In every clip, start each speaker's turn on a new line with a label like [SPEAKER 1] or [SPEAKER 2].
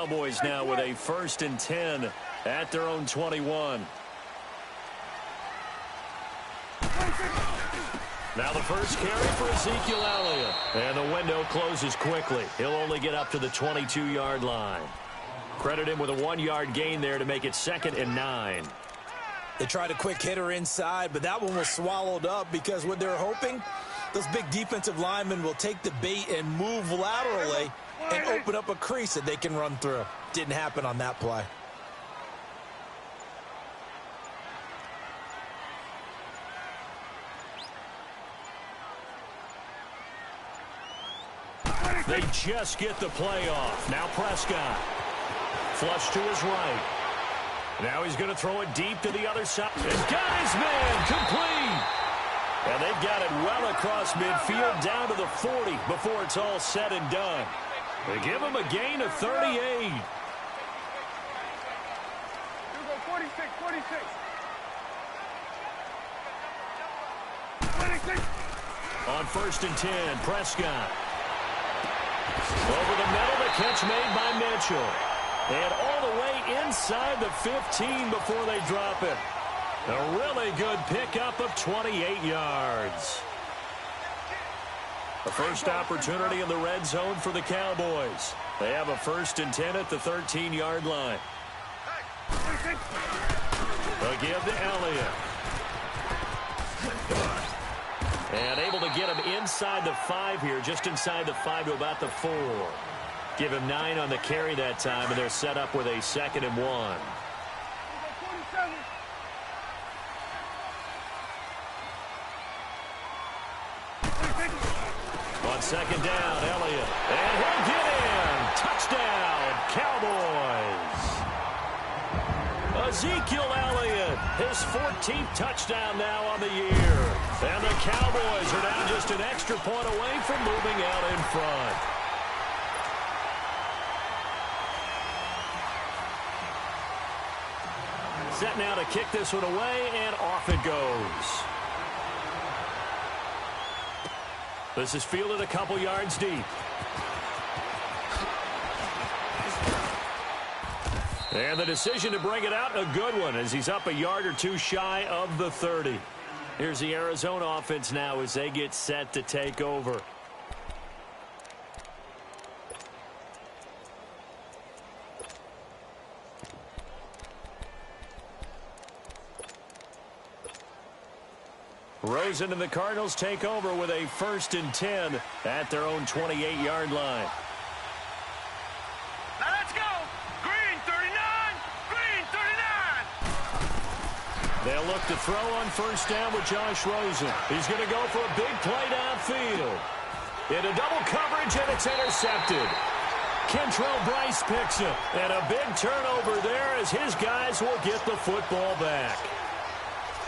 [SPEAKER 1] Cowboys now with a 1st and 10 at their own 21. Now the first carry for Ezekiel Elliott. And the window closes quickly. He'll only get up to the 22-yard line. Credit him with a 1-yard gain there to make it 2nd and 9.
[SPEAKER 2] They tried a quick hitter inside, but that one was swallowed up because what they're hoping, those big defensive linemen will take the bait and move laterally and open up a crease that they can run through. Didn't happen on that play.
[SPEAKER 1] They just get the play off. Now Prescott. Flush to his right. Now he's going to throw it deep to the other side. He's got his man complete. And they've got it well across midfield down to the 40 before it's all said and done. They give him a gain of 38.
[SPEAKER 3] 46.
[SPEAKER 1] On 1st and 10, Prescott. Over the middle, the catch made by Mitchell. And all the way inside the 15 before they drop it. A really good pickup of 28 yards. The first opportunity in the red zone for the Cowboys. They have a 1st and 10 at the 13-yard line. They'll give to Elliott. And able to get him inside the 5 here, just inside the 5 to about the 4. Give him 9 on the carry that time, and they're set up with a 2nd and 1. On 2nd down, Elliott. And he'll get in. Touchdown, Cowboys. Ezekiel Elliott, his 14th touchdown now on the year. And the Cowboys are now just an extra point away from moving out in front. Set now to kick this one away, and off it goes. This is fielded a couple yards deep. And the decision to bring it out, a good one, as he's up a yard or two shy of the 30. Here's the Arizona offense now as they get set to take over. Rosen and the Cardinals take over with a 1st and 10 at their own 28-yard line.
[SPEAKER 3] Now let's go. Green 39. Green 39.
[SPEAKER 1] They'll look to throw on 1st down with Josh Rosen. He's going to go for a big play downfield. Into double coverage, and it's intercepted. Kentrell Bryce picks him. And a big turnover there as his guys will get the football back.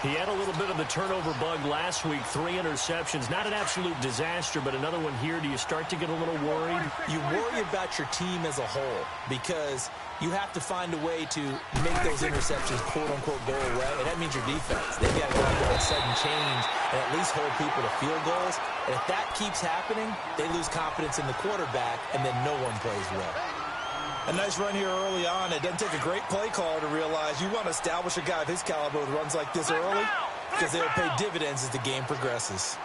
[SPEAKER 1] He had a little bit of the turnover bug last week, 3 interceptions. Not an absolute disaster, but another one here. Do you start to get a little worried?
[SPEAKER 2] You worry about your team as a whole because you have to find a way to make those interceptions, quote-unquote, go away, and that means your defense. They've got to go out there and sudden change and at least hold people to field goals. And if that keeps happening, they lose confidence in the quarterback, and then no one plays well.
[SPEAKER 4] A nice run here early on. It doesn't take a great play caller to realize you want to establish a guy of his caliber with runs like this early because they'll pay dividends as the game progresses.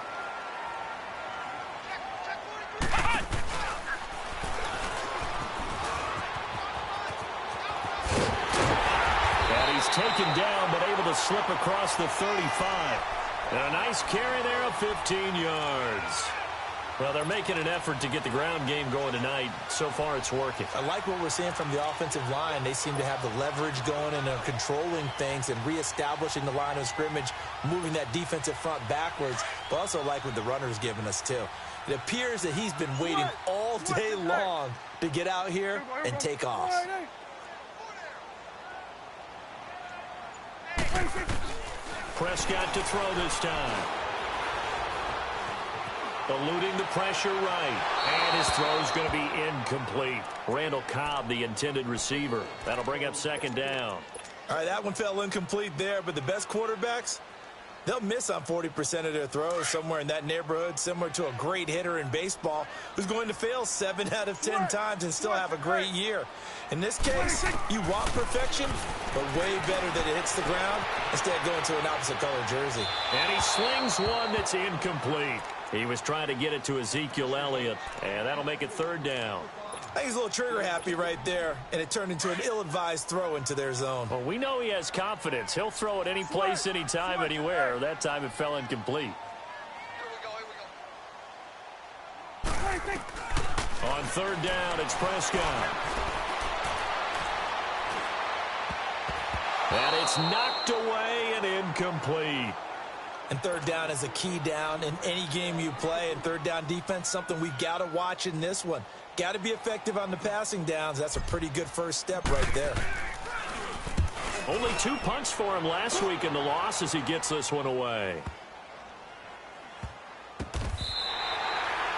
[SPEAKER 1] And he's taken down but able to slip across the 35. And a nice carry there of 15 yards. Well, they're making an effort to get the ground game going tonight. So far, it's working.
[SPEAKER 2] I like what we're seeing from the offensive line. They seem to have the leverage going and are controlling things and reestablishing the line of scrimmage, moving that defensive front backwards. But also like what the runner's giving us, too. It appears that he's been waiting all day long to get out here and take off.
[SPEAKER 1] Prescott to throw this time. Eluding the pressure right. And his throw is going to be incomplete. Randall Cobb, the intended receiver. That'll bring up 2nd down.
[SPEAKER 4] All right, that one fell incomplete there, but the best quarterbacks, They'll miss on 40% of their throws, somewhere in that neighborhood, similar to a great hitter in baseball who's going to fail 7 out of 10 times and still have a great year. In this case, you want perfection, but way better that it hits the ground instead of going to an opposite color jersey.
[SPEAKER 1] And he slings one that's incomplete. He was trying to get it to Ezekiel Elliott, and that'll make it third down.
[SPEAKER 4] I think he's a little trigger happy right there, and it turned into an ill-advised throw into their zone.
[SPEAKER 1] Well, we know he has confidence. He'll throw it any place, anytime, anywhere. That time it fell incomplete. On third down, it's Prescott. And it's knocked away and incomplete.
[SPEAKER 4] And third down is a key down in any game you play. And third down defense, something we've got to watch in this one. Got to be effective on the passing downs. That's a pretty good first step right there.
[SPEAKER 1] Only 2 punts for him last week in the loss as he gets this one away.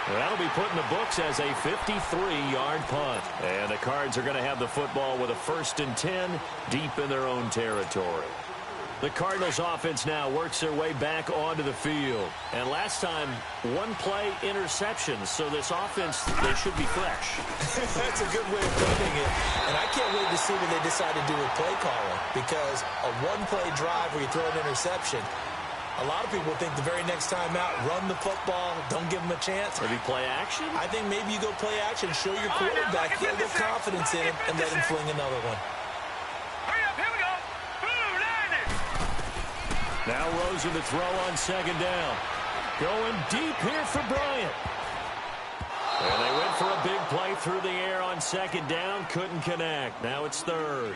[SPEAKER 1] That'll be put in the books as a 53-yard punt. And the Cards are going to have the football with a 1st and 10 deep in their own territory. The Cardinals offense now works their way back onto the field. And last time, 1-play interceptions. So this offense, they should be fresh.
[SPEAKER 4] That's a good way of putting it. And I can't wait to see what they decide to do with play calling. Because a 1-play drive where you throw an interception, a lot of people think the very next time out, run the football, don't give them a chance.
[SPEAKER 1] Maybe play action?
[SPEAKER 4] I think maybe you go play action, show your quarterback, get a little confidence in him, and let him fling another one.
[SPEAKER 1] Now Rosen to throw on second down. Going deep here for Bryant. And they went for a big play through the air on second down. Couldn't connect. Now it's third.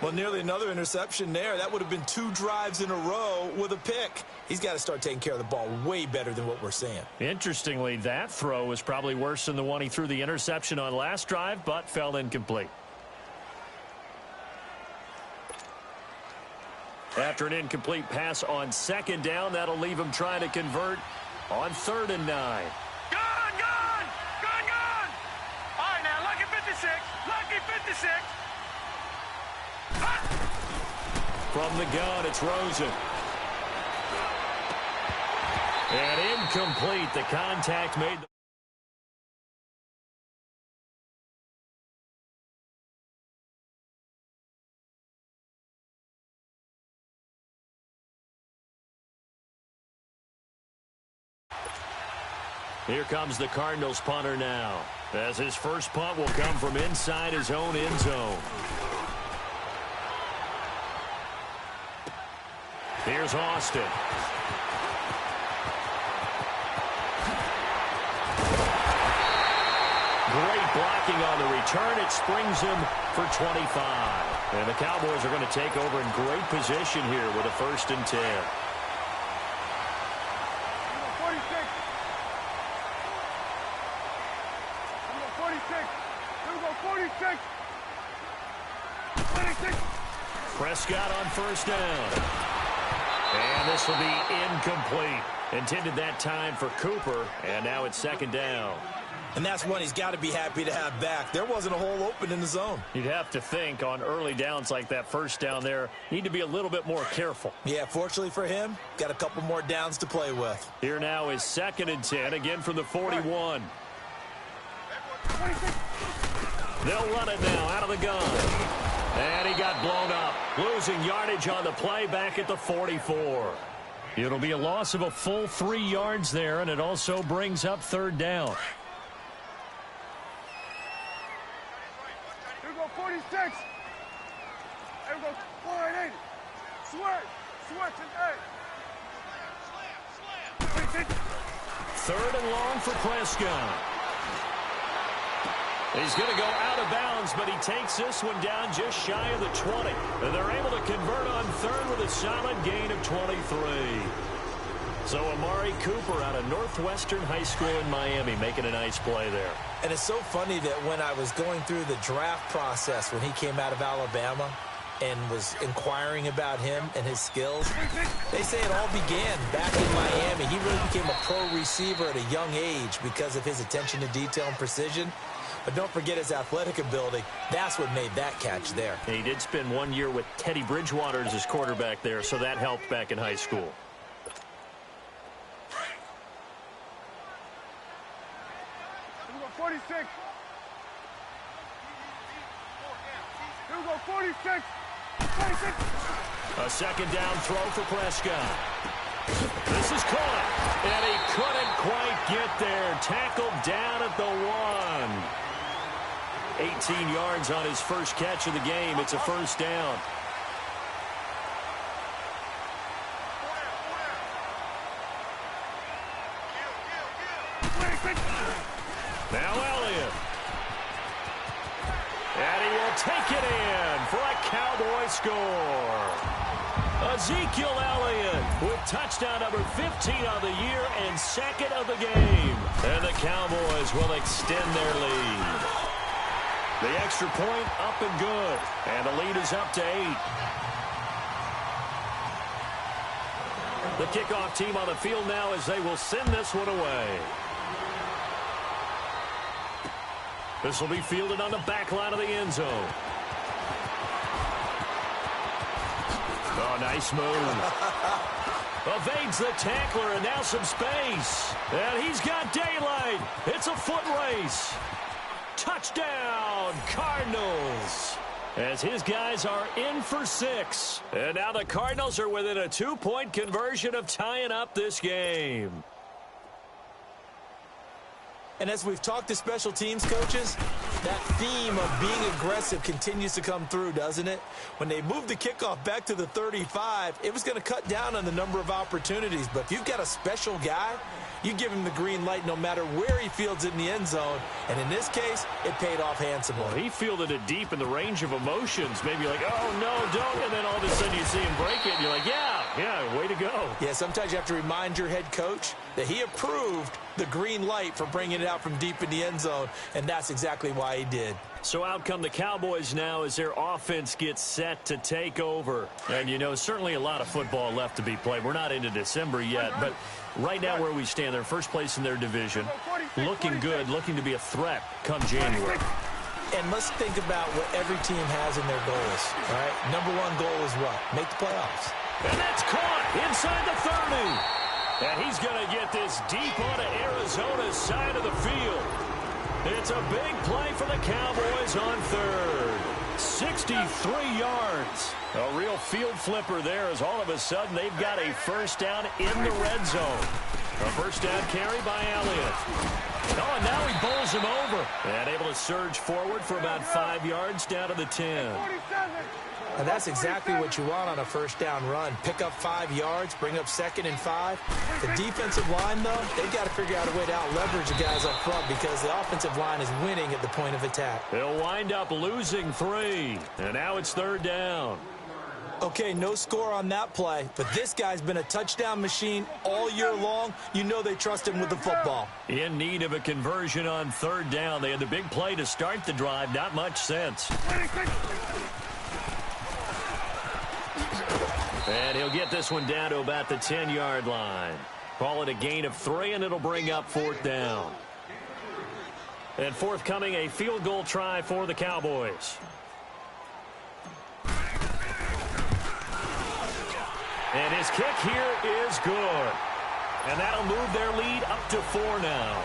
[SPEAKER 4] Well, nearly another interception there. That would have been 2 drives in a row with a pick. He's got to start taking care of the ball way better than what we're seeing.
[SPEAKER 1] Interestingly, that throw was probably worse than the one he threw the interception on last drive, but fell incomplete. After an incomplete pass on second down, that'll leave him trying to convert on 3rd and 9.
[SPEAKER 3] Gone! All right, now, lucky 56. Lucky 56.
[SPEAKER 1] From the gun, it's Rosen. And incomplete. The contact made. Here comes the Cardinals punter now, as his first punt will come from inside his own end zone. Here's Austin. Great blocking on the return. It springs him for 25. And the Cowboys are going to take over in great position here with a 1st and 10. Prescott on 1st down. And this will be incomplete. Intended that time for Cooper, and now it's 2nd down.
[SPEAKER 4] And that's one he's got to be happy to have back. There wasn't a hole open in the zone.
[SPEAKER 1] You'd have to think on early downs like that 1st down there, need to be a little bit more careful.
[SPEAKER 4] Yeah, fortunately for him, got a couple more downs to play with.
[SPEAKER 1] Here now is 2nd and 10, again from the 41. They'll run it now out of the gun. And he got blown up, losing yardage on the play back at the 44. It'll be a loss of a full 3 yards there, and it also brings up 3rd down.
[SPEAKER 3] Here we go, 46. Here we go, 480. Switch and 8.
[SPEAKER 1] 3rd and long for Prescott. He's going to go out of bounds, but he takes this one down just shy of the 20. And they're able to convert on 3rd with a solid gain of 23. So Amari Cooper out of Northwestern High School in Miami making a nice play there.
[SPEAKER 4] And it's so funny that when I was going through the draft process when he came out of Alabama and was inquiring about him and his skills, they say it all began back in Miami. He really became a pro receiver at a young age because of his attention to detail and precision. But don't forget his athletic ability. That's what made that catch there.
[SPEAKER 1] He did spend 1 year with Teddy Bridgewater as his quarterback there, so that helped back in high school.
[SPEAKER 3] go 46. 26.
[SPEAKER 1] A second down throw for Prescott. This is caught, and he couldn't quite get there. Tackled down at the 1. 18 yards on his first catch of the game. It's a first down. Now Elliott. And he will take it in for a Cowboy score. Ezekiel Elliott with touchdown number 15 of the year and second of the game. And the Cowboys will extend their lead. The extra point up and good. And the lead is up to 8. The kickoff team on the field now as they will send this one away. This will be fielded on the back line of the end zone. Oh, nice move. Evades the tackler, and now some space. And he's got daylight. It's a foot race. Touchdown, Cardinals. As his guys are in for 6. And now the Cardinals are within a 2-point conversion of tying up this game.
[SPEAKER 2] And as we've talked to special teams coaches, that theme of being aggressive continues to come through, doesn't it? When they moved the kickoff back to the 35, it was going to cut down on the number of opportunities. But if you've got a special guy, you give him the green light no matter where he fields it in the end zone. And in this case, it paid off handsomely.
[SPEAKER 1] Well, he fielded it deep in the range of emotions. Maybe like, oh, no, don't. And then all of a sudden you see him break it, and you're like, yeah, way to go.
[SPEAKER 2] Yeah, sometimes you have to remind your head coach that he approved the green light for bringing it out from deep in the end zone, and that's exactly why he did.
[SPEAKER 1] So out come the Cowboys now as their offense gets set to take over. And, you know, certainly a lot of football left to be played. We're not into December yet, but right now where we stand, they're first place in their division, looking good, looking to be a threat come January.
[SPEAKER 2] And let's think about what every team has in their goals, all right? Number one goal is what? Make the playoffs.
[SPEAKER 1] And that's caught inside the 30. And he's going to get this deep onto Arizona's side of the field. It's a big play for the Cowboys on third. 63 yards. A real field flipper there as all of a sudden they've got a first down in the red zone. A first down carry by Elliott. Oh, and now he bowls him over. And able to surge forward for about 5 yards down to the 10.
[SPEAKER 2] And that's exactly what you want on a first down run. Pick up 5 yards, bring up 2nd and 5. The defensive line, though, they've got to figure out a way to out-leverage the guys up front because the offensive line is winning at the point of attack.
[SPEAKER 1] They'll wind up losing 3. And now it's third down.
[SPEAKER 2] Okay, no score on that play, but this guy's been a touchdown machine all year long. You know they trust him with the football.
[SPEAKER 1] In need of a conversion on third down. They had the big play to start the drive. Not much sense. And he'll get this one down to about the 10-yard line. Call it a gain of 3, and it'll bring up fourth down. And forthcoming, a field goal try for the Cowboys. And his kick here is good. And that'll move their lead up to 4 now.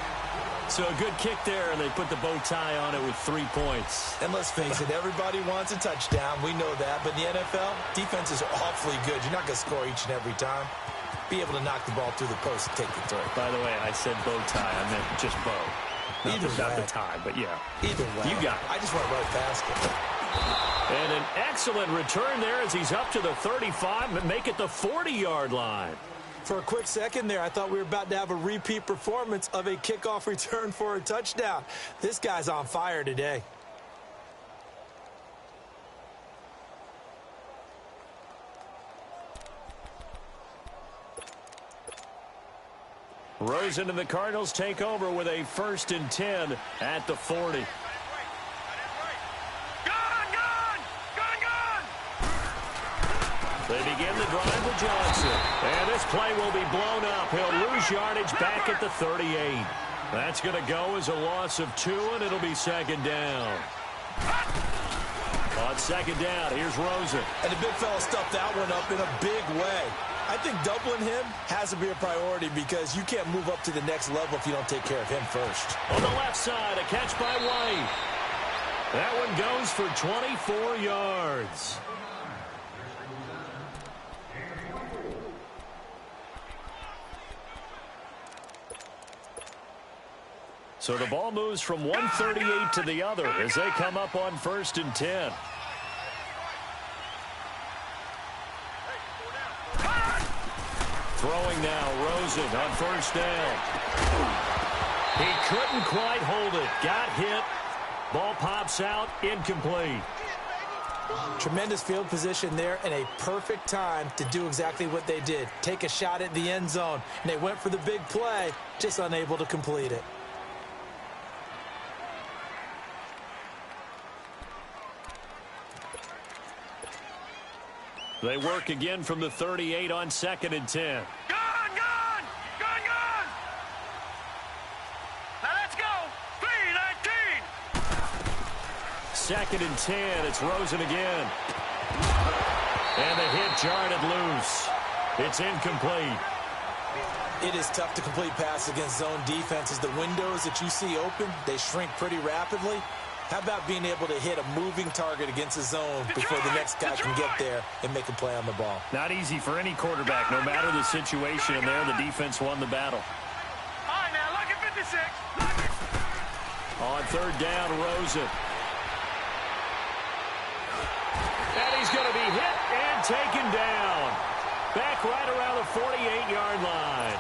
[SPEAKER 1] So a good kick there, and they put the bow tie on it with 3 points.
[SPEAKER 2] And let's face it, everybody wants a touchdown. We know that. But in the NFL, defenses are awfully good. You're not going to score each and every time. Be able to knock the ball through the post and take the throw.
[SPEAKER 1] By the way, I said bow tie. I meant just bow. Not the tie, but yeah.
[SPEAKER 2] Either way.
[SPEAKER 1] You got it.
[SPEAKER 2] I just went right past it.
[SPEAKER 1] And an excellent return there as he's up to the 35, but make it the 40-yard line.
[SPEAKER 2] For a quick second there, I thought we were about to have a repeat performance of a kickoff return for a touchdown. This guy's on fire today.
[SPEAKER 1] Rosen and the Cardinals take over with a 1st and 10 at the 40. They begin the drive with Johnson. And this play will be blown up. He'll lose yardage back at the 38. That's going to go as a loss of 2, and it'll be second down. On second down, here's Rosen.
[SPEAKER 2] And the big fella stuffed that one up in a big way. I think doubling him has to be a priority because you can't move up to the next level if you don't take care of him first.
[SPEAKER 1] On the left side, a catch by White. That one goes for 24 yards. So the ball moves from 138 to the other as they come up on 1st and 10. Throwing now, Rosen on 1st down. He couldn't quite hold it. Got hit. Ball pops out, incomplete.
[SPEAKER 2] Tremendous field position there and a perfect time to do exactly what they did. Take a shot at the end zone. And they went for the big play, just unable to complete it.
[SPEAKER 1] They work again from the 38 on 2nd and 10.
[SPEAKER 3] Gone! Now let's go! 3-19!
[SPEAKER 1] 2nd and 10. It's Rosen again. And the hit jarred it loose. It's incomplete.
[SPEAKER 2] It is tough to complete pass against zone defenses. The windows that you see open, they shrink pretty rapidly. How about being able to hit a moving target against a zone before the next guy can get there and make a play on the ball?
[SPEAKER 1] Not easy for any quarterback, no matter the situation. And there, the defense won the battle.
[SPEAKER 3] All right, now, look at 56.
[SPEAKER 1] On 3rd down, Rosen. And he's going to be hit and taken down. Back right around the 48-yard line.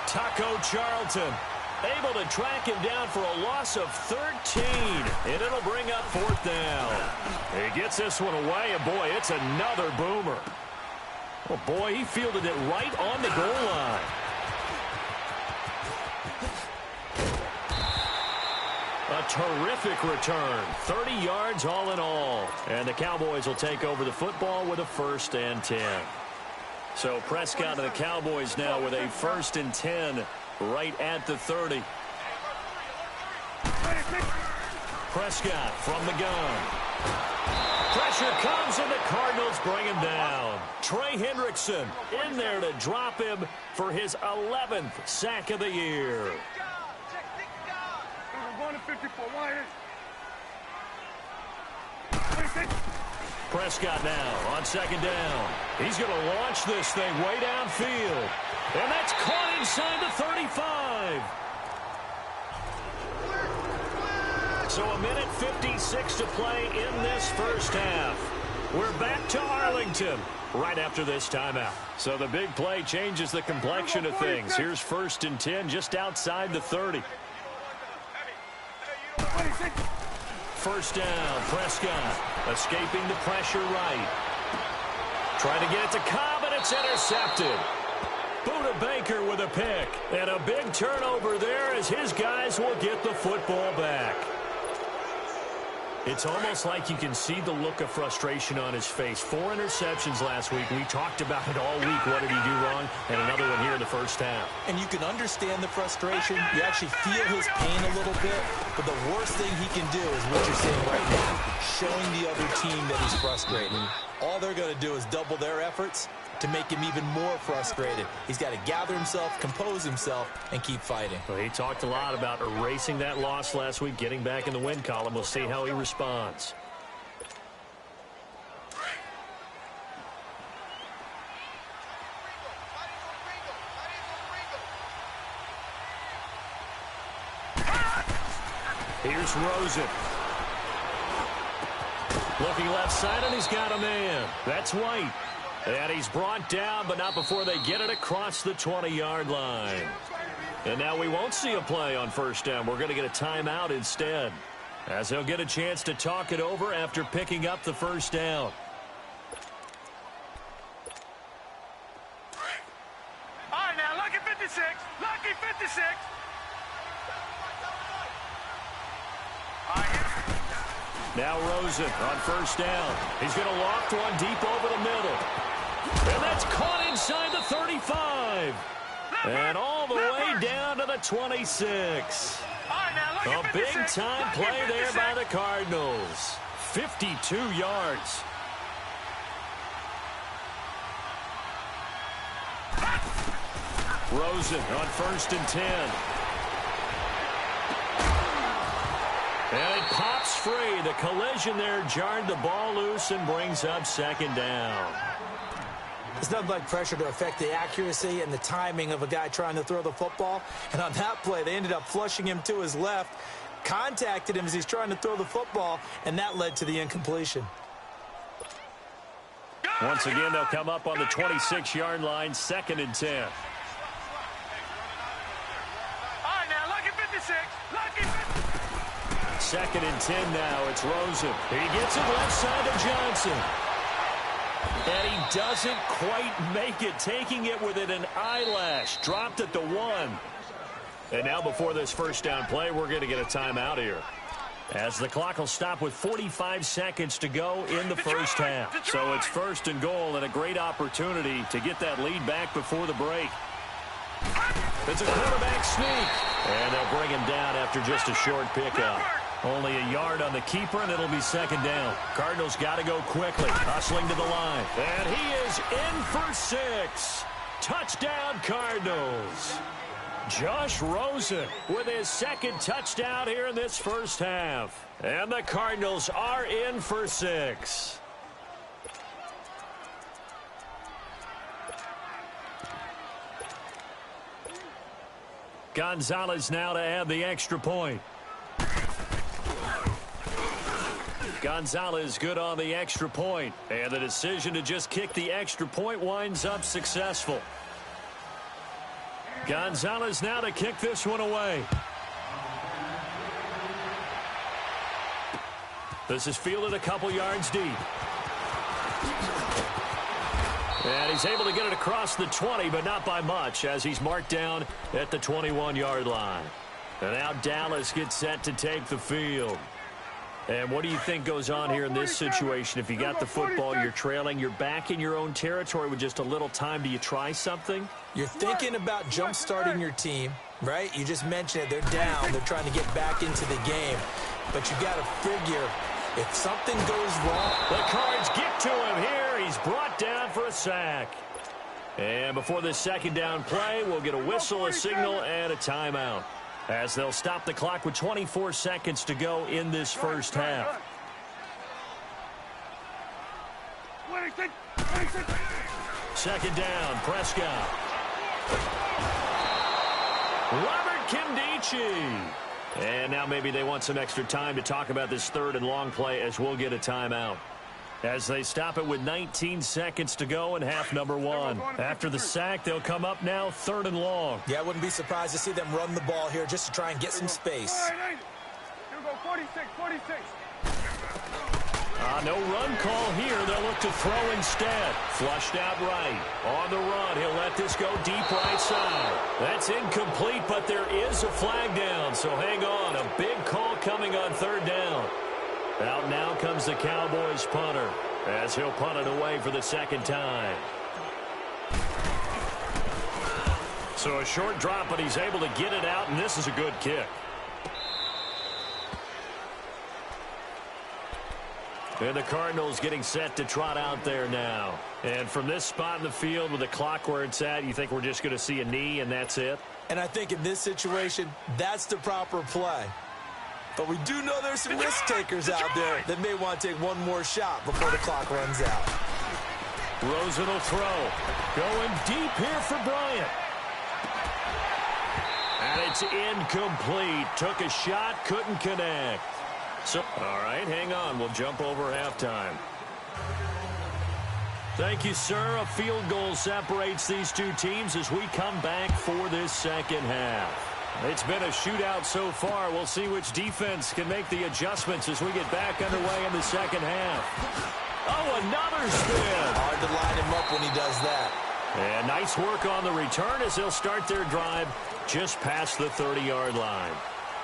[SPEAKER 1] Taco Charlton able to track him down for a loss of 13. And it'll bring up 4th down. He gets this one away, and boy, it's another boomer. Oh, boy, he fielded it right on the goal line. A terrific return. 30 yards all in all. And the Cowboys will take over the football with a 1st and 10. So Prescott and the Cowboys now with a 1st and 10 right at the 30. Prescott from the gun. Pressure comes, and the Cardinals bring him down. Trey Hendrickson in there to drop him for his 11th sack of the year.
[SPEAKER 3] We're going to 54. Why?
[SPEAKER 1] Prescott now on 2nd down. He's going to launch this thing way downfield. And that's caught inside the 35. So a minute 56 to play in this 1st half. We're back to Arlington right after this timeout. So the big play changes the complexion of things. Here's 1st and 10 just outside the 30. 1st down, Prescott escaping the pressure right. Trying to get it to Cobb, and it's intercepted. Buda Baker with a pick. And a big turnover there as his guys will get the football back. It's almost like you can see the look of frustration on his face. 4 interceptions last week. We talked about it all week. What did he do wrong? And another one here in the 1st half.
[SPEAKER 2] And you can understand the frustration. You actually feel his pain a little bit. But the worst thing he can do is what you're saying right now, showing the other team that he's frustrated. All they're going to do is double their efforts to make him even more frustrated. He's got to gather himself, compose himself, and keep fighting.
[SPEAKER 1] Well, he talked a lot about erasing that loss last week, getting back in the win column. We'll see how he responds. Here's Rosen. Looking left side, and he's got a man. That's White. And he's brought down, but not before they get it across the 20-yard line. And now we won't see a play on 1st down. We're going to get a timeout instead, as he'll get a chance to talk it over after picking up the 1st down.
[SPEAKER 3] All right, now, lucky 56. Lucky 56.
[SPEAKER 1] Now Rosen on 1st down. He's going to loft one deep over the middle. And that's caught inside the 35. And all the way down to the 26. A big-time play there by the Cardinals. 52 yards. Rosen on 1st and 10. And it pops free. The collision there jarred the ball loose and brings up second down.
[SPEAKER 2] It's nothing like pressure to affect the accuracy and the timing of a guy trying to throw the football. And on that play, they ended up flushing him to his left, contacted him as he's trying to throw the football, and that led to the incompletion.
[SPEAKER 1] Once again, they'll come up on the 26-yard line, 2nd and 10.
[SPEAKER 3] All right, now, lucky 56. Lucky 56.
[SPEAKER 1] 2nd and 10 now. It's Rosen. He gets it left side to Johnson. And he doesn't quite make it, taking it within an eyelash. Dropped at the 1. And now before this first down play, we're going to get a timeout here, as the clock will stop with 45 seconds to go in the first half. So it's 1st and goal and a great opportunity to get that lead back before the break. It's a quarterback sneak. And they'll bring him down after just a short pickup. Only a yard on the keeper, and it'll be 2nd down. Cardinals got to go quickly, hustling to the line. And he is in for 6. Touchdown, Cardinals. Josh Rosen with his 2nd touchdown here in this first half. And the Cardinals are in for 6. Gonzalez now to add the extra point. Gonzalez good on the extra point. And the decision to just kick the extra point winds up successful. Gonzalez now to kick this one away. This is fielded a couple yards deep. And he's able to get it across the 20, but not by much, as he's marked down at the 21-yard line. And now Dallas gets set to take the field. And what do you think goes on here in this situation? If you got the football, you're trailing, you're back in your own territory with just a little time. Do you try something?
[SPEAKER 2] You're thinking about jump-starting your team, right? You just mentioned it. They're down. They're trying to get back into the game. But you got to figure, if something goes wrong.
[SPEAKER 1] The Cards get to him here. He's brought down for a sack. And before this 2nd down play, we'll get a whistle, a signal, and a timeout, as they'll stop the clock with 24 seconds to go in this first half.
[SPEAKER 3] 26.
[SPEAKER 1] 2nd down, Prescott. Robert Kimdichie. And now maybe they want some extra time to talk about this 3rd and long play, as we'll get a timeout, as they stop it with 19 seconds to go in half number 1. After the sack, they'll come up now 3rd and long.
[SPEAKER 2] Yeah, I wouldn't be surprised to see them run the ball here just to try and get some space.
[SPEAKER 3] Here we go, 46.
[SPEAKER 1] No run call here. They'll look to throw instead. Flushed out right. On the run, he'll let this go deep right side. That's incomplete, but there is a flag down, so hang on. A big call coming on 3rd down. Out now comes the Cowboys punter, as he'll punt it away for the 2nd time. So a short drop, but he's able to get it out, and this is a good kick. And the Cardinals getting set to trot out there now. And from this spot in the field with the clock where it's at, you think we're just going to see a knee and that's it?
[SPEAKER 2] And I think in this situation, that's the proper play. But we do know there's some risk takers out there that may want to take one more shot before the clock runs out.
[SPEAKER 1] Rosen will throw. Going deep here for Bryant. And it's incomplete. Took a shot, couldn't connect. So, all right, hang on. We'll jump over halftime. Thank you, sir. A field goal separates these two teams as we come back for this 2nd half. It's been a shootout so far. We'll see which defense can make the adjustments as we get back underway in the 2nd half. Oh, another spin.
[SPEAKER 2] Hard to line him up when he does that.
[SPEAKER 1] And nice work on the return as they'll start their drive just past the 30-yard line.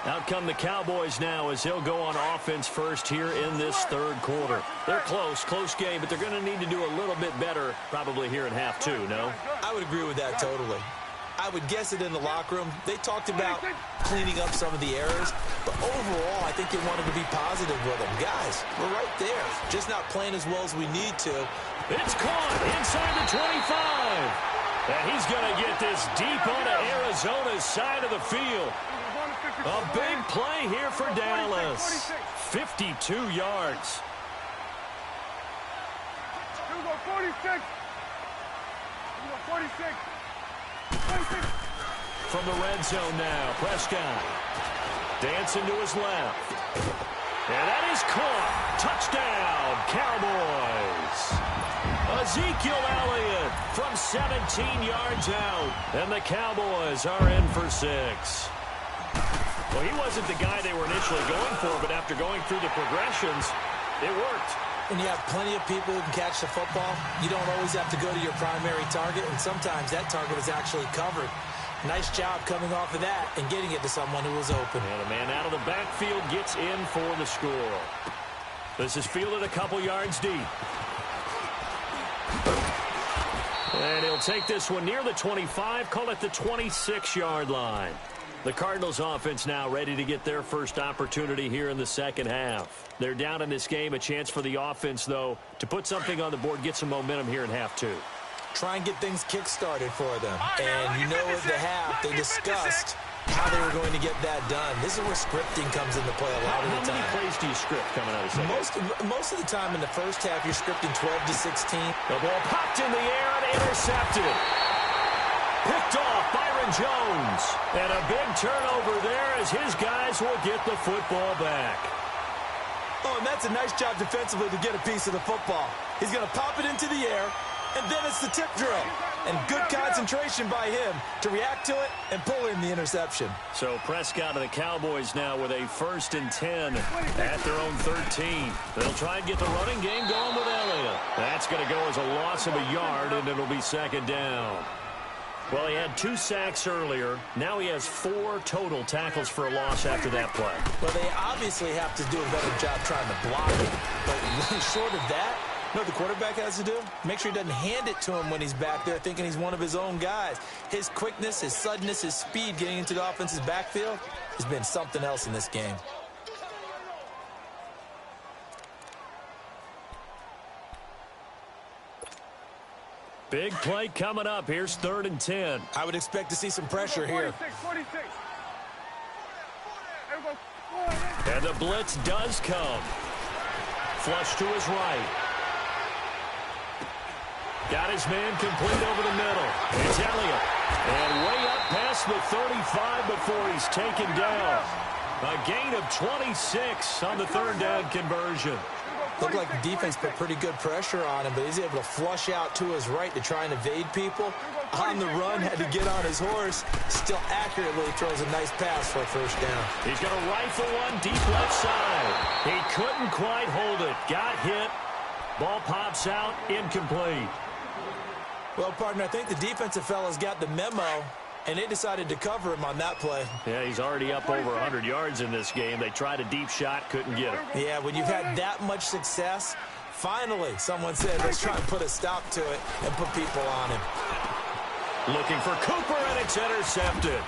[SPEAKER 1] Out come the Cowboys now as they'll go on offense first here in this 3rd quarter. They're close game, but they're going to need to do a little bit better probably here in half 2, no?
[SPEAKER 2] I would agree with that totally. I would guess it in the locker room. They talked about cleaning up some of the errors, but overall, I think they wanted to be positive with them. Guys, we're right there, just not playing as well as we need to.
[SPEAKER 1] It's caught inside the 25. And he's going to get this deep onto Arizona's side of the field. A big play here for Dallas. 52 yards.
[SPEAKER 3] Here we go, 46. 46. 46.
[SPEAKER 1] From the red zone now, Prescott. Dancing to his left. And that is caught. Touchdown, Cowboys. Ezekiel Elliott from 17 yards out. And the Cowboys are in for 6. Well, he wasn't the guy they were initially going for, but after going through the progressions, it worked.
[SPEAKER 2] When you have plenty of people who can catch the football, you don't always have to go to your primary target, and sometimes that target is actually covered. Nice job coming off of that and getting it to someone who was open.
[SPEAKER 1] And a man out of the backfield gets in for the score. This is fielded a couple yards deep. And he'll take this one near the 25, call it the 26-yard line. The Cardinals offense now ready to get their first opportunity here in the second half. They're down in this game, a chance for the offense, though, to put something on the board, get some momentum here in half two.
[SPEAKER 2] Try and get things kick-started for them. And you know at the half, they discussed how they were going to get that done. This is where scripting comes into play a lot of the time.
[SPEAKER 1] How many plays do you script coming out of second?
[SPEAKER 2] Most of the time in the first half, you're scripting 12 to 16.
[SPEAKER 1] The ball popped in the air and intercepted. Picked off Byron Jones. And a big turnover there as his guys will get the football back.
[SPEAKER 2] Oh, and that's a nice job defensively to get a piece of the football. He's going to pop it into the air, and then it's the tip drill. And good concentration by him to react to it and pull in the interception.
[SPEAKER 1] So Prescott and the Cowboys now with a 1st and 10 at their own 13. They'll try and get the running game going with Elliott. That's going to go as a loss of a yard, and it'll be second down. Well, he had 2 sacks earlier. Now he has 4 total tackles for a loss after that play.
[SPEAKER 2] Well, they obviously have to do a better job trying to block it. But short of that, you know what the quarterback has to do? Make sure he doesn't hand it to him when he's back there thinking he's one of his own guys. His quickness, his suddenness, his speed getting into the offense's backfield has been something else in this game.
[SPEAKER 1] Big play coming up. Here's 3rd and 10.
[SPEAKER 2] I would expect to see some pressure here.
[SPEAKER 3] 46.
[SPEAKER 1] And the blitz does come. Flush to his right. Got his man complete over the middle. It's Elliott. And way up past the 35 before he's taken down. A gain of 26 on the 3rd down conversion.
[SPEAKER 2] Looked like the defense put pretty good pressure on him, but he's able to flush out to his right to try and evade people. On the run, had to get on his horse. Still accurately throws a nice pass for a 1st down.
[SPEAKER 1] He's going to rifle one deep left side. He couldn't quite hold it. Got hit. Ball pops out. Incomplete.
[SPEAKER 2] Well, partner, I think the defensive fellas got the memo, and they decided to cover him on that play.
[SPEAKER 1] Yeah, he's already up over 100 yards in this game. They tried a deep shot, couldn't get it.
[SPEAKER 2] Yeah, when you've had that much success, finally someone said, let's try and put a stop to it and put people on him.
[SPEAKER 1] Looking for Cooper, and it's intercepted.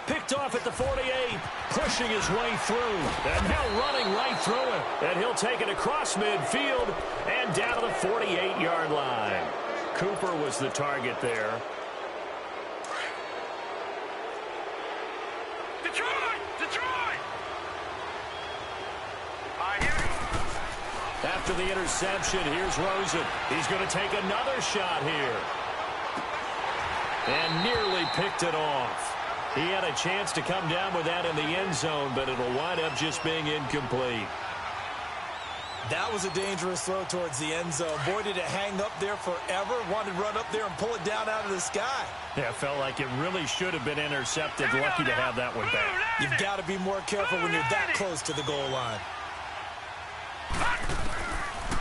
[SPEAKER 1] Picked off at the 48, pushing his way through, and now running right through it. And he'll take it across midfield and down to the 48-yard line. Cooper was the target there.
[SPEAKER 3] Detroit!
[SPEAKER 1] After the interception, here's Rosen. He's going to take another shot here. And nearly picked it off. He had a chance to come down with that in the end zone, but it'll wind up just being incomplete.
[SPEAKER 2] That was a dangerous throw towards the end zone. Boy, did it hang up there forever. Wanted to run up there and pull it down out of the sky.
[SPEAKER 1] Yeah, it felt like it really should have been intercepted. Lucky to have that one back.
[SPEAKER 2] You've got to be more careful when you're that close to the goal line.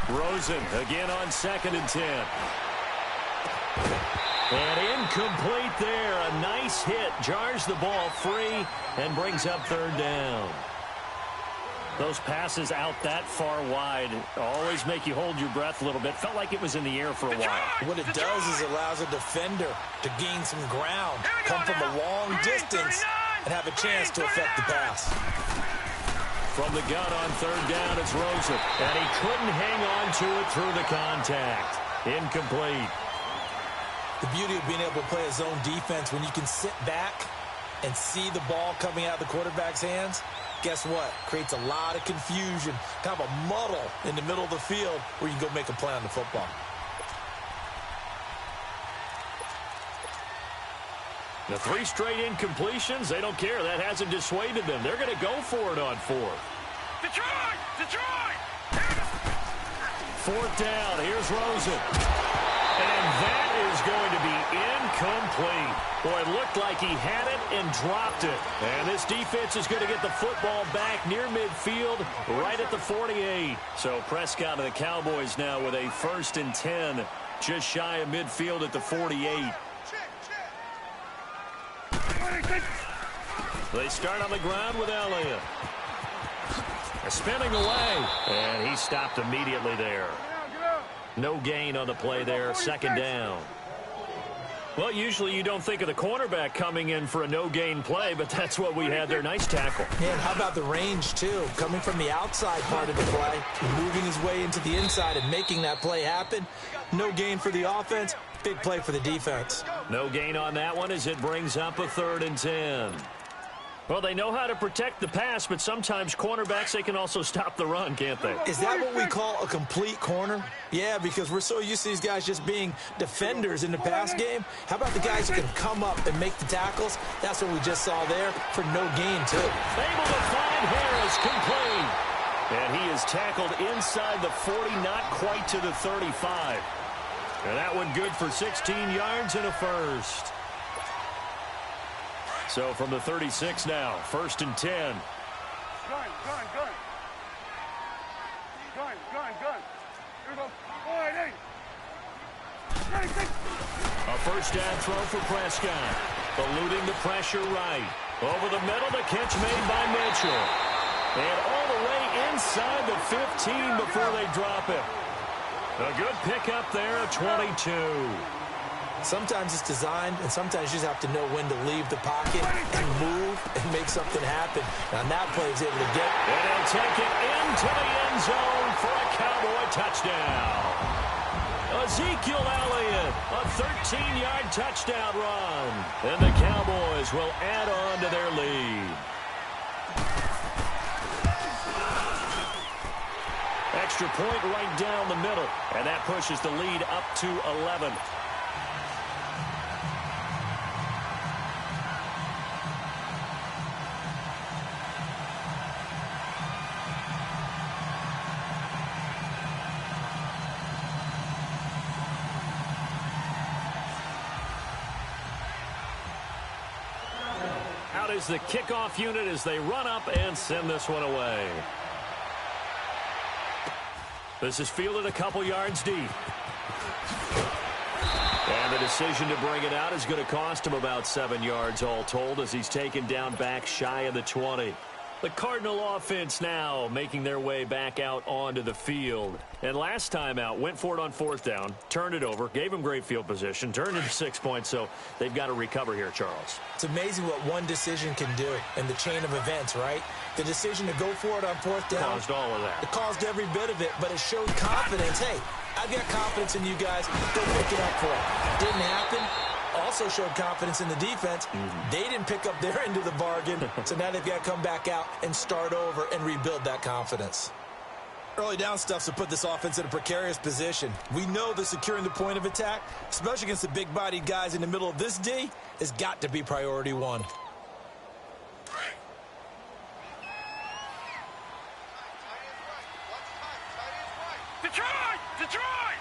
[SPEAKER 1] Rosen again on 2nd and 10. And incomplete there. A nice hit. Jars the ball free and brings up 3rd down. Those passes out that far wide always make you hold your breath a little bit. Felt like it was in the air for a while.
[SPEAKER 2] What it does is it allows a defender to gain some ground, come from a long distance, and have a chance to affect the pass.
[SPEAKER 1] From the gun on 3rd down, it's Rosen. And he couldn't hang on to it through the contact. Incomplete.
[SPEAKER 2] The beauty of being able to play a zone defense when you can sit back and see the ball coming out of the quarterback's hands, guess what? Creates a lot of confusion, kind of a muddle in the middle of the field where you can go make a play on the football.
[SPEAKER 1] The 3 straight incompletions, they don't care. That hasn't dissuaded them. They're going to go for it on 4th.
[SPEAKER 3] Detroit! Detroit!
[SPEAKER 1] 4th down. Here's Rosen. And that is going to be incomplete. Boy, it looked like he had it and dropped it. And this defense is going to get the football back near midfield, right at the 48. So Prescott and the Cowboys now with a 1st and 10, just shy of midfield at the 48. They start on the ground with Elliott. Spinning away, and he stopped immediately there. No gain on the play there, 2nd down. Well, usually you don't think of the cornerback coming in for a no-gain play, but that's what we had there. Nice tackle.
[SPEAKER 2] Yeah, and how about the range, too? Coming from the outside part of the play, moving his way into the inside and making that play happen. No gain for the offense, big play for the defense.
[SPEAKER 1] No gain on that one as it brings up a 3rd and 10. Well, they know how to protect the pass, but sometimes cornerbacks, they can also stop the run, can't they?
[SPEAKER 2] Is that what we call a complete corner? Yeah, because we're so used to these guys just being defenders in the pass game. How about the guys who can come up and make the tackles? That's what we just saw there for no gain, too.
[SPEAKER 1] Able to find Harris, complete. And he is tackled inside the 40, not quite to the 35. And that one good for 16 yards and a 1st. So from the 36 now, 1st and 10.
[SPEAKER 3] Gun. Here we go. 480.
[SPEAKER 1] A 1st down throw for Prescott. Eluding the pressure right. Over the middle, the catch made by Mitchell. And all the way inside the 15 before they drop it. A good pickup there, 22.
[SPEAKER 2] Sometimes it's designed, and sometimes you just have to know when to leave the pocket and move and make something happen. And that play is able to get.
[SPEAKER 1] And he'll take it into the end zone for a Cowboy touchdown. Ezekiel Elliott, a 13-yard touchdown run. And the Cowboys will add on to their lead. Extra point right down the middle. And that pushes the lead up to 11. Out is the kickoff unit as they run up and send this one away. This is fielded a couple yards deep. And the decision to bring it out is going to cost him about 7 yards all told as he's taken down back shy of the 20. The Cardinal offense now making their way back out onto the field. And last time out, went for it on 4th down, turned it over, gave him great field position, turned into 6 points, so they've got to recover here, Charles.
[SPEAKER 2] It's amazing what one decision can do in the chain of events, right? The decision to go for it on 4th down.
[SPEAKER 1] Caused all of that.
[SPEAKER 2] It caused every bit of it, but it showed confidence. Hey, I've got confidence in you guys. Go pick it up for it. Didn't happen. Also showed confidence in the defense. They didn't pick up their end of the bargain, so now they've got to come back out and start over and rebuild that confidence. Early down stuff's to put this offense in a precarious position. We know that securing the point of attack, especially against the big-bodied guys in the middle of this D, has got to be priority one.
[SPEAKER 3] Detroit! Detroit!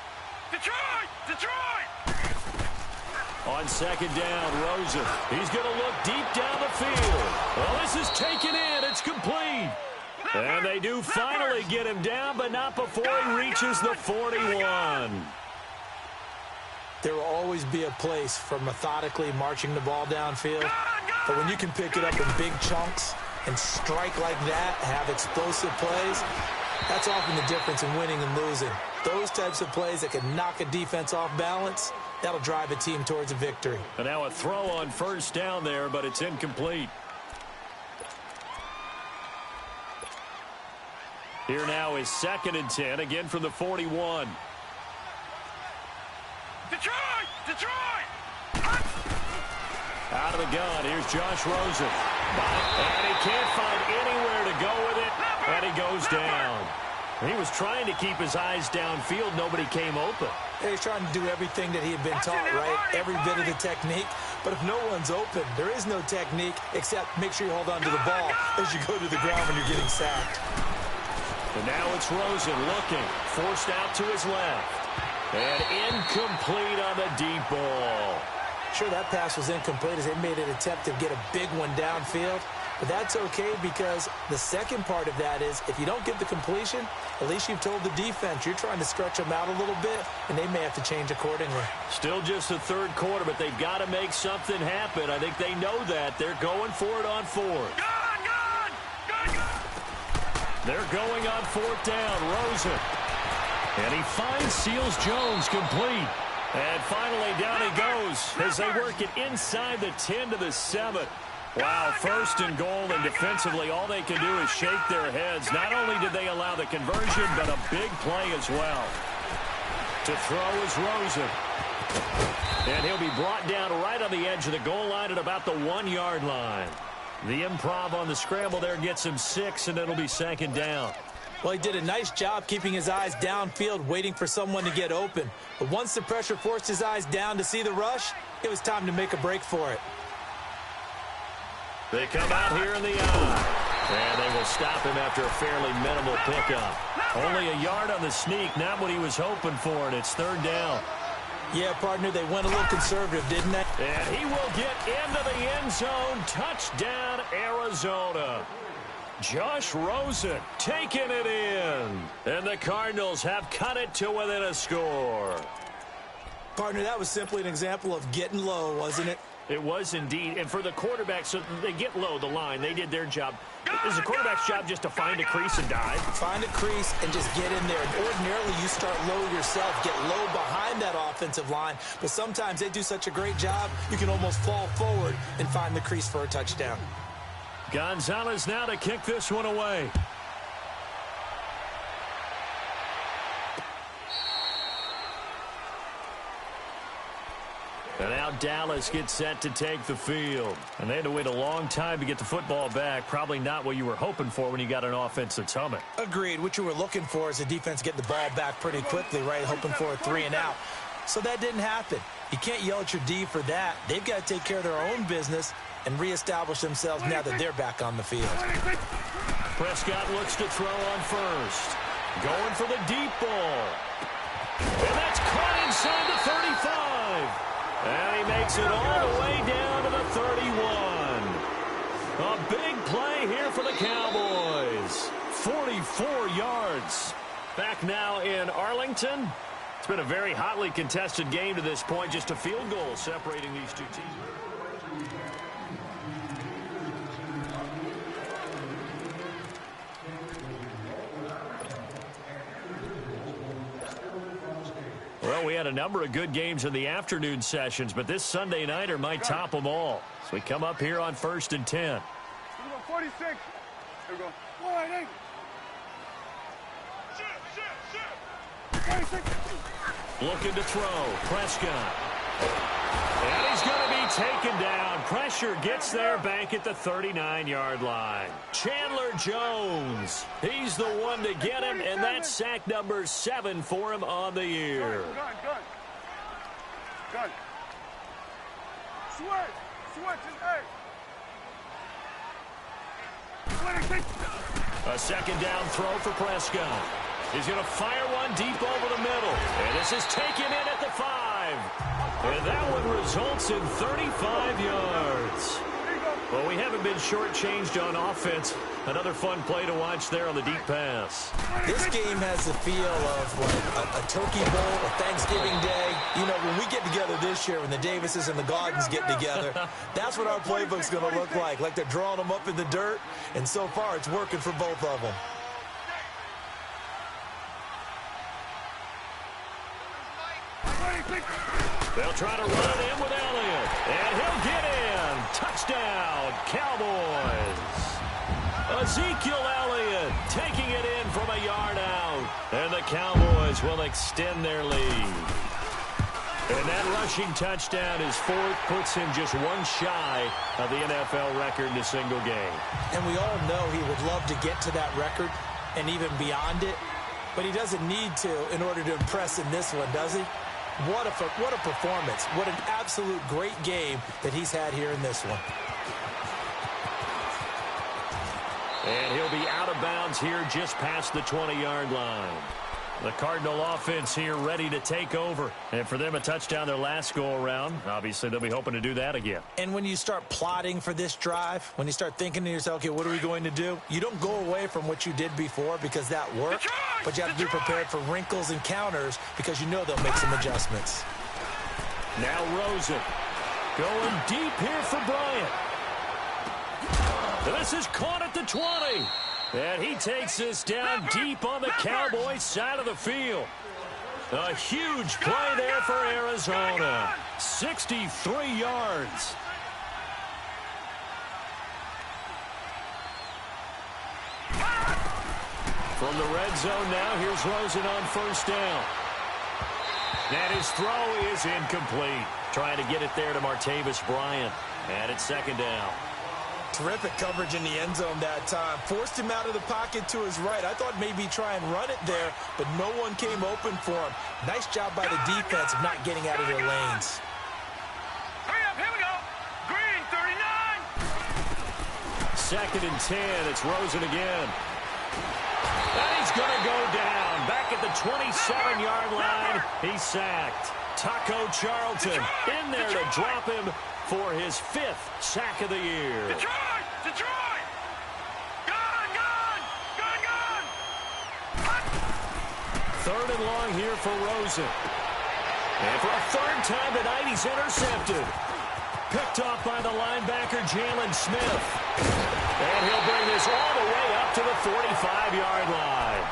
[SPEAKER 3] Detroit! Detroit!
[SPEAKER 1] On 2nd down, Rosen. He's going to look deep down the field. Well, this is taken in. It's complete. And they do finally get him down, but not before he reaches the 41.
[SPEAKER 2] There will always be a place for methodically marching the ball downfield. But when you can pick it up in big chunks and strike like that, have explosive plays, that's often the difference in winning and losing. Those types of plays that can knock a defense off balance, that'll drive a team towards a victory.
[SPEAKER 1] And now a throw on 1st down there, but it's incomplete. Here now is 2nd and 10, again from the 41.
[SPEAKER 3] Detroit! Detroit!
[SPEAKER 1] Out of the gun, here's Josh Rosen. And he can't find anywhere to go with it, and he goes down. He was trying to keep his eyes downfield. Nobody came open.
[SPEAKER 2] He's trying to do everything that he had been taught, right? Every bit of the technique. But if no one's open, there is no technique except make sure you hold on to the ball as you go to the ground when you're getting sacked.
[SPEAKER 1] And now it's Rosen looking, forced out to his left. And incomplete on the deep ball.
[SPEAKER 2] Sure, that pass was incomplete as they made an attempt to get a big one downfield. But that's okay because the second part of that is if you don't get the completion, at least you've told the defense you're trying to stretch them out a little bit, and they may have to change accordingly.
[SPEAKER 1] Still just the third quarter, but they've got to make something happen. I think they know that. They're going for it on fourth. They're going on fourth down. Rosen. And he finds Seals-Jones complete. And finally down he goes as they work it inside the 10 to the 7. Wow, first and goal, and defensively all they can do is shake their heads. Not only did they allow the conversion, but a big play as well. To throw is Rosen. And he'll be brought down right on the edge of the goal line at about the 1-yard line. The improv on the scramble there gets him 6, and it'll be second down.
[SPEAKER 2] Well, he did a nice job keeping his eyes downfield, waiting for someone to get open. But once the pressure forced his eyes down to see the rush, it was time to make a break for it.
[SPEAKER 1] They come out here in the eye, and they will stop him after a fairly minimal pickup. Only a yard on the sneak, not what he was hoping for, and it's third down.
[SPEAKER 2] Yeah, partner, they went a little conservative, didn't they?
[SPEAKER 1] And he will get into the end zone. Touchdown, Arizona. Josh Rosen taking it in. And the Cardinals have cut it to within a score.
[SPEAKER 2] Partner, that was simply an example of getting low, wasn't it?
[SPEAKER 1] It was indeed. And for the quarterback, so they get low the line. They did their job. Is the quarterback's job just to find a crease and dive?
[SPEAKER 2] Find a crease and just get in there. And ordinarily, you start low yourself, get low behind that offensive line. But sometimes they do such a great job, you can almost fall forward and find the crease for a touchdown.
[SPEAKER 1] Gonzalez now to kick this one away. And now Dallas gets set to take the field. And they had to wait a long time to get the football back. Probably not what you were hoping for when you got an offense that's humming.
[SPEAKER 2] Agreed. What you were looking for is the defense getting the ball back pretty quickly, right? Hoping for a 3 and out. So that didn't happen. You can't yell at your D for that. They've got to take care of their own business and reestablish themselves now that they're back on the field.
[SPEAKER 1] Prescott looks to throw on first. Going for the deep ball. And that's caught inside the 35. And he makes it all the way down to the 31. A big play here for the Cowboys. 44 yards. Back now in Arlington. It's been a very hotly contested game to this point. Just a field goal separating these two teams. Well, we had a number of good games in the afternoon sessions, but this Sunday nighter might top them all. So we come up here on 1st and 10.
[SPEAKER 3] Here we go, 46. Here we go. 180. Shoot. 26.
[SPEAKER 1] Looking to throw. Prescott. And he's going to be taken down. Pressure gets there back at the 39-yard line. Chandler Jones. He's the one to get him, and that's sack number 7 for him on the year.
[SPEAKER 3] Gun. Switch is 8.
[SPEAKER 1] A second down throw for Prescott. He's going to fire one deep over the middle. And this is taken in at the 5. And that one results in 35 yards. Well, we haven't been shortchanged on offense. Another fun play to watch there on the deep pass.
[SPEAKER 2] This game has the feel of a turkey bowl, a Thanksgiving day. You know, when we get together this year, when the Davises and the Gaudens get together, that's what our playbook's going to look like. Like they're drawing them up in the dirt, and so far it's working for both of them.
[SPEAKER 1] They'll try to run it in with Elliott. And he'll get in. Touchdown, Cowboys. Ezekiel Elliott taking it in from a yard out. And the Cowboys will extend their lead. And that rushing touchdown is fourth, puts him just one shy of the NFL record in a single game.
[SPEAKER 2] And we all know he would love to get to that record and even beyond it, but he doesn't need to in order to impress in this one, does he? What a performance. What an absolute great game that he's had here in this one.
[SPEAKER 1] And he'll be out of bounds here just past the 20-yard line. The Cardinal offense here ready to take over. And for them, a touchdown their last go-around. Obviously, they'll be hoping to do that again.
[SPEAKER 2] And when you start plotting for this drive, when you start thinking to yourself, okay, what are we going to do? You don't go away from what you did before because that worked. But you have to be prepared for wrinkles and counters because you know they'll make some adjustments.
[SPEAKER 1] Now Rosen going deep here for Bryant. This is caught at the 20. And he takes this down deep on the Cowboys side of the field. A huge play there for Arizona. 63 yards. From the red zone now, here's Rosen on first down. And his throw is incomplete. Trying to get it there to Martavis Bryant. And it's second down.
[SPEAKER 2] Terrific coverage in the end zone that time. Forced him out of the pocket to his right. I thought maybe try and run it there, but no one came open for him. Nice job by the defense of not getting out of their lanes.
[SPEAKER 3] Hurry up, here we go. Green, 39.
[SPEAKER 1] Second and 10. It's Rosen again. And he's going to go down. Back at the 27-yard line. He's sacked. Taco Charlton in there to drop him for his fifth sack of the year.
[SPEAKER 3] Detroit! Detroit! Gun!
[SPEAKER 1] Third and long here for Rosen. And for a third time tonight, he's intercepted. Picked off by the linebacker, Jalen Smith. And he'll bring this all the way up to the 45-yard line.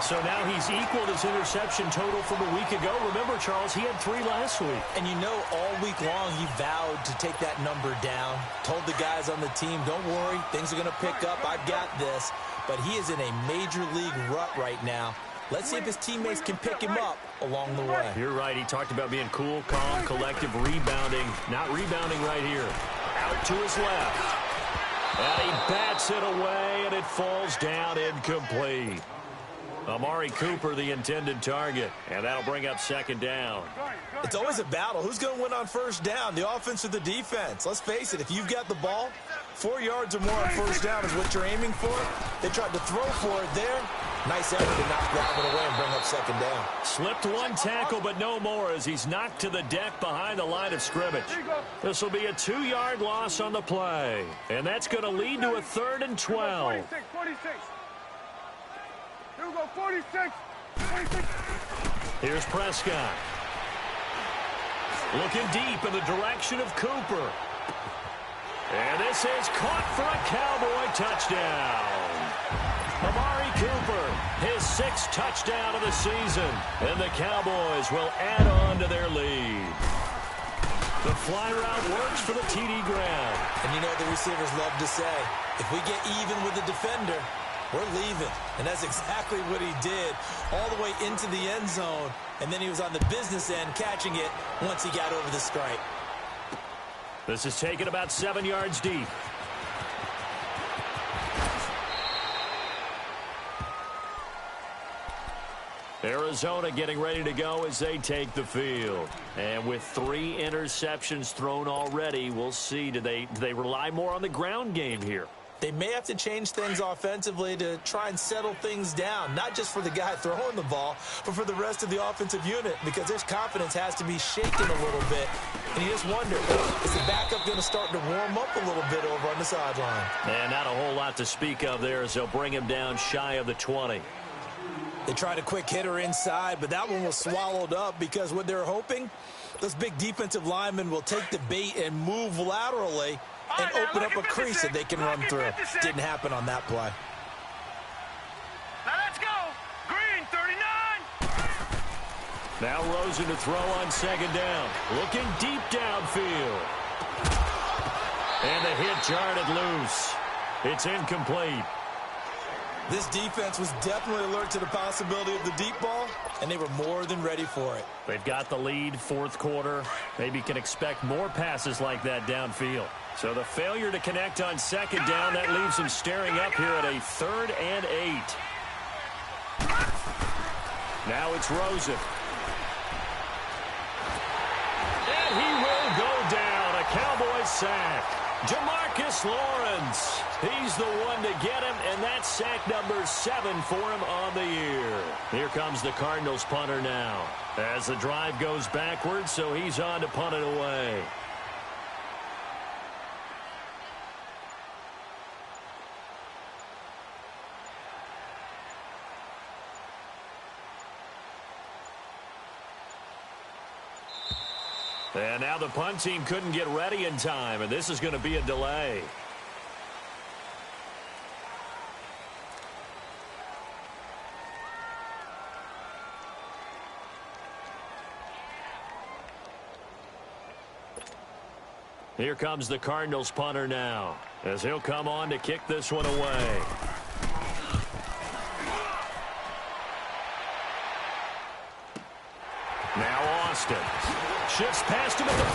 [SPEAKER 1] So now he's equaled his interception total from a week ago. Remember, Charles, he had 3 last week.
[SPEAKER 2] And you know, all week long, he vowed to take that number down. Told the guys on the team, don't worry, things are going to pick up. I've got this. But he is in a major league rut right now. Let's see if his teammates can pick him up along the way.
[SPEAKER 1] You're right. He talked about being cool, calm, collective, rebounding. Not rebounding right here. Out to his left. And he bats it away, and it falls down incomplete. Amari Cooper, the intended target, and that'll bring up second down.
[SPEAKER 2] It's always a battle. Who's going to win on first down, the offense or the defense? Let's face it, if you've got the ball, 4 yards or more on first down is what you're aiming for. They tried to throw for it there. Nice effort to not grab it away and bring up second down.
[SPEAKER 1] Slipped one tackle, but no more as he's knocked to the deck behind the line of scrimmage. This will be a 2-yard loss on the play, and that's going to lead to a 3rd and 12.
[SPEAKER 3] 46. Here we go, 46. 46.
[SPEAKER 1] Here's Prescott. Looking deep in the direction of Cooper. And this is caught for a Cowboy touchdown. Amari Cooper, his 6th touchdown of the season. And the Cowboys will add on to their lead. The fly route works for the TD grab.
[SPEAKER 2] And you know the receivers love to say, if we get even with the defender, we're leaving. And that's exactly what he did, all the way into the end zone. And then he was on the business end catching it once he got over the stripe.
[SPEAKER 1] This is taken about 7 yards deep. Arizona getting ready to go as they take the field. And with 3 interceptions thrown already, we'll see, do they rely more on the ground game here?
[SPEAKER 2] They may have to change things offensively to try and settle things down, not just for the guy throwing the ball, but for the rest of the offensive unit, because their confidence has to be shaken a little bit. And you just wonder, is the backup going to start to warm up a little bit over on the sideline?
[SPEAKER 1] And not a whole lot to speak of there as they'll bring him down shy of the 20.
[SPEAKER 2] They tried a quick hitter inside, but that one was swallowed up because what they're hoping, those big defensive linemen will take the bait and move laterally and open up a crease that they can run through. Didn't happen on that play.
[SPEAKER 3] Now let's go. Green, 39.
[SPEAKER 1] Now Rosen to throw on second down. Looking deep downfield. And the hit jarred it loose. It's incomplete.
[SPEAKER 2] This defense was definitely alert to the possibility of the deep ball, and they were more than ready for it.
[SPEAKER 1] They've got the lead, fourth quarter. Maybe can expect more passes like that downfield. So the failure to connect on second down, that leaves them staring up here at a 3rd and 8. Now it's Rosen. And he will go down. A Cowboys sack. Jamarcus Lawrence. He's the one to get him, and that's sack number 7 for him on the year. Here comes the Cardinals punter now. As the drive goes backwards, so he's on to punt it away. And now the punt team couldn't get ready in time, and this is going to be a delay. Here comes the Cardinals punter now, as he'll come on to kick this one away. Now Austin. Shifts past him at the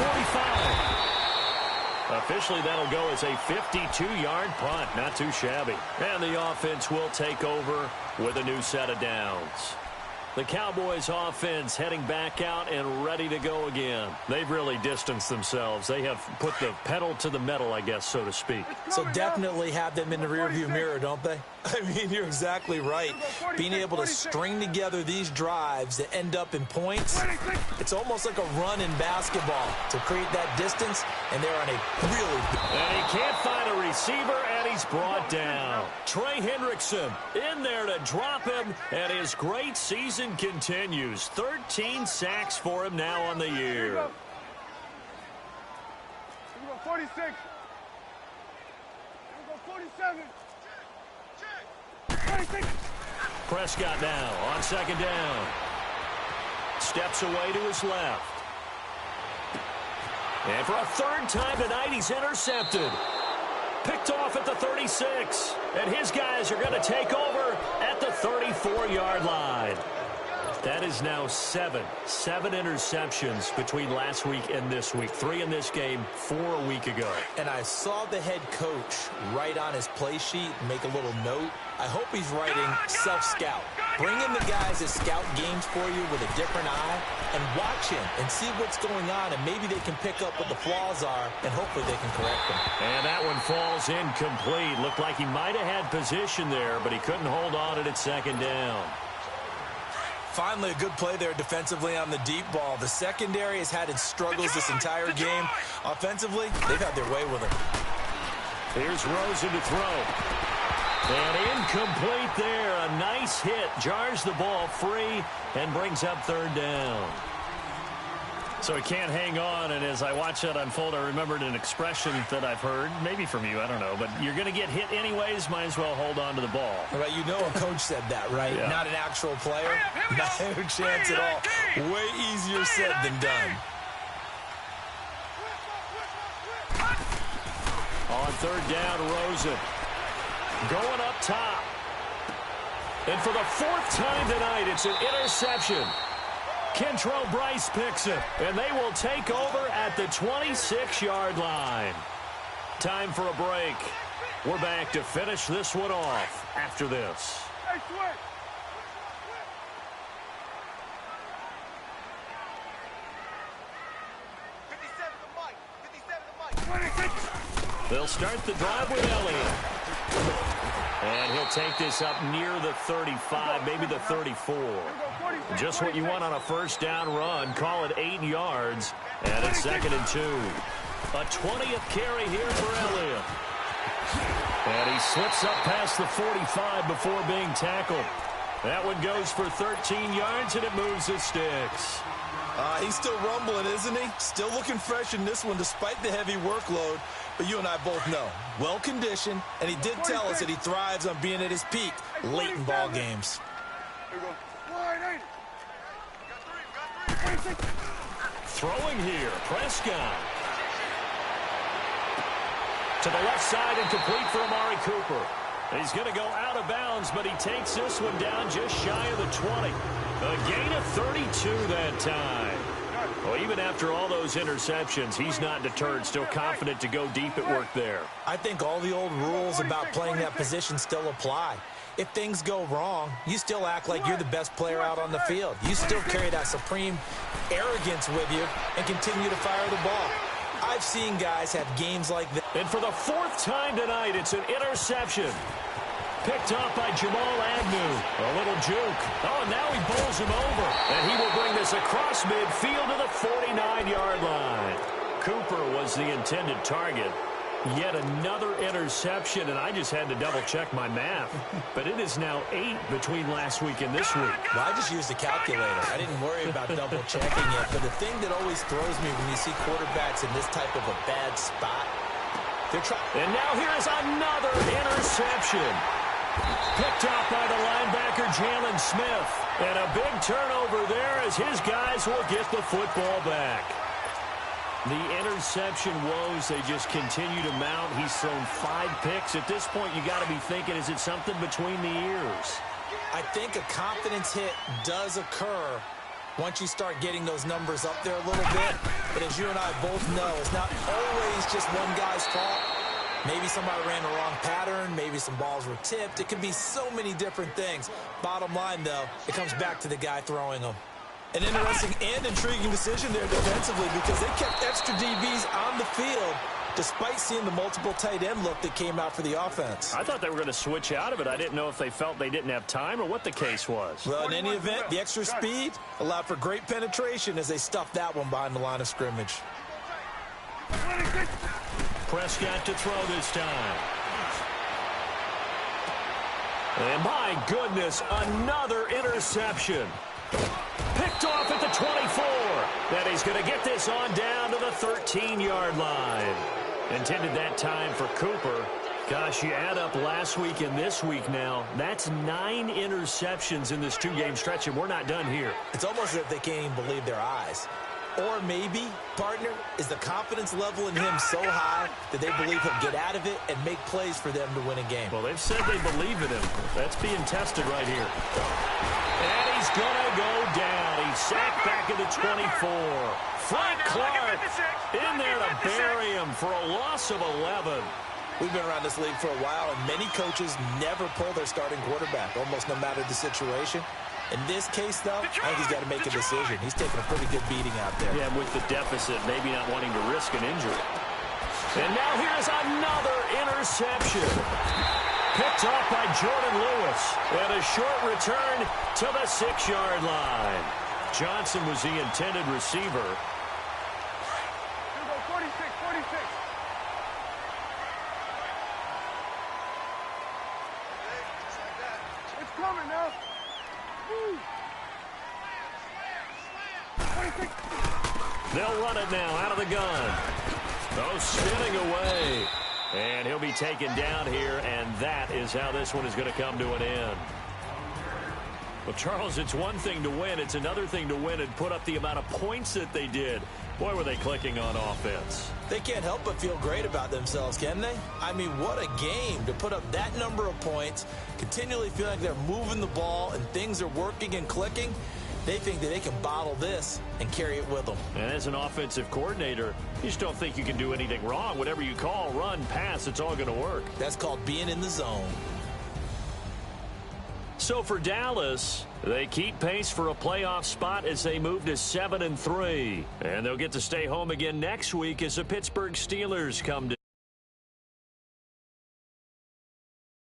[SPEAKER 1] 45. Officially, that'll go as a 52-yard punt. Not too shabby. And the offense will take over with a new set of downs. The Cowboys offense heading back out and ready to go again. They've really distanced themselves. They have put the pedal to the metal, I guess, so to speak.
[SPEAKER 2] So definitely have them in the rearview mirror, don't they? I mean, you're exactly right. Being able to string together these drives that end up in points, it's almost like a run in basketball to create that distance, and they're on a really...
[SPEAKER 1] And he can't find a receiver, and he's brought down. Trey Hendrickson in there to drop him, and his great season continues. 13 sacks for him now on the year.
[SPEAKER 3] Here we go, 46. Here we go, 47.
[SPEAKER 1] Prescott now on second down. Steps away to his left. And for a 3rd time tonight, he's intercepted. Picked off at the 36. And his guys are going to take over at the 34-yard line. That is now 7 interceptions between last week and this week. 3 in this game, 4 a week ago.
[SPEAKER 2] And I saw the head coach write on his play sheet, make a little note. I hope he's writing self-scout. Bring in the guys that scout games for you with a different eye and watch him and see what's going on, and maybe they can pick up what the flaws are, and hopefully they can correct them.
[SPEAKER 1] And that one falls incomplete. Looked like he might have had position there, but he couldn't hold on it at second down.
[SPEAKER 2] Finally, a good play there defensively on the deep ball. The secondary has had its struggles this entire game. Offensively, they've had their way with it.
[SPEAKER 1] Here's Rosen to throw. And incomplete there. A nice hit. Jars the ball free and brings up 3rd down. So he can't hang on, and as I watch that unfold, I remembered an expression that I've heard, maybe from you, I don't know, but you're going to get hit anyways, might as well hold on to the ball.
[SPEAKER 2] Right, you know a coach said that, right?
[SPEAKER 1] Yeah.
[SPEAKER 2] Not an actual player. Not a chance at all. Way easier said than done.
[SPEAKER 1] On 3rd down, Rosen. Going up top. And for the 4th time tonight, it's an interception. Kentrell Bryce picks it, and they will take over at the 26-yard line. Time for a break. We're back to finish this one off after this.
[SPEAKER 3] Hey, Sweat.
[SPEAKER 1] They'll start the drive with Elliott. And he'll take this up near the 35, maybe the 34. Just what you want on a 1st down run. Call it 8 yards. And it's 2nd and 2. A 20th carry here for Elliott. And he slips up past the 45 before being tackled. That one goes for 13 yards, and it moves the sticks.
[SPEAKER 2] He's still rumbling, isn't he? Still looking fresh in this one despite the heavy workload. But you and I both know, well-conditioned, and he did tell us that he thrives on being at his peak late in ball games.
[SPEAKER 3] Here we go. Wide 80.
[SPEAKER 1] Throwing here, Prescott. To the left side and complete for Amari Cooper. He's going to go out of bounds, but he takes this one down just shy of the 20. A gain of 32 that time. Well, even after all those interceptions, he's not deterred, still confident to go deep at work there.
[SPEAKER 2] I think all the old rules about playing that position still apply. If things go wrong, you still act like you're the best player out on the field. You still carry that supreme arrogance with you and continue to fire the ball. I've seen guys have games like this.
[SPEAKER 1] And for the fourth time tonight, it's an interception. Picked off by Jamal Agnew. A little juke. Oh, and now he bowls him over. And he will bring this across midfield to the 49-yard line. Cooper was the intended target. Yet another interception, and I just had to double-check my math. But it is now 8 between last week and this week.
[SPEAKER 2] Well, I just used a calculator. I didn't worry about double-checking it. But the thing that always throws me when you see quarterbacks in this type of a bad spot, they're trying.
[SPEAKER 1] And now here is another interception. Picked off by the linebacker, Jalen Smith. And a big turnover there as his guys will get the football back. The interception woes, they just continue to mount. He's thrown 5 picks. At this point, you got to be thinking, is it something between the ears?
[SPEAKER 2] I think a confidence hit does occur once you start getting those numbers up there a little bit. But as you and I both know, it's not always just one guy's fault. Maybe somebody ran the wrong pattern. Maybe some balls were tipped. It could be so many different things. Bottom line, though, it comes back to the guy throwing them. An interesting and intriguing decision there defensively because they kept extra DBs on the field despite seeing the multiple tight end look that came out for the offense.
[SPEAKER 1] I thought they were going to switch out of it. I didn't know if they felt they didn't have time or what the case was.
[SPEAKER 2] Well, in any event, the extra speed allowed for great penetration as they stuffed that one behind the line of scrimmage.
[SPEAKER 1] Prescott to throw this time. And my goodness, another interception. Picked off at the 24. That he's going to get this on down to the 13-yard line. Intended that time for Cooper. Gosh, you add up last week and this week now. That's 9 interceptions in this 2-game stretch, and we're not done here.
[SPEAKER 2] It's almost as if they can't even believe their eyes. Or maybe, partner, is the confidence level in him so high that they believe he'll get out of it and make plays for them to win a game.
[SPEAKER 1] Well, they've said they believe in him. That's being tested right here. And he's going to go down. He's sacked back at the 24. Frank Clark in there to bury him for a loss of 11.
[SPEAKER 2] We've been around this league for a while, and many coaches never pull their starting quarterback, almost no matter the situation. In this case, though, I think he's got to make a decision. He's taking a pretty good beating out there.
[SPEAKER 1] Yeah, with the deficit, maybe not wanting to risk an injury. And now here's another interception. Picked off by Jordan Lewis. And a short return to the 6-yard line. Johnson was the intended receiver.
[SPEAKER 3] 46, 46. It's coming now. Woo. 26.
[SPEAKER 1] They'll run it now out of the gun. Oh, spinning away. And he'll be taken down here, and that is how this one is going to come to an end. Well, Charles, it's one thing to win. It's another thing to win and put up the amount of points that they did. Boy, were they clicking on offense.
[SPEAKER 2] They can't help but feel great about themselves, can they? I mean, what a game to put up that number of points, continually feel like they're moving the ball and things are working and clicking. They think that they can bottle this and carry it with them.
[SPEAKER 1] And as an offensive coordinator, you just don't think you can do anything wrong. Whatever you call, run, pass, it's all going to work.
[SPEAKER 2] That's called being in the zone.
[SPEAKER 1] So for Dallas, they keep pace for a playoff spot as they move to 7-3. And they'll get to stay home again next week as the Pittsburgh Steelers come to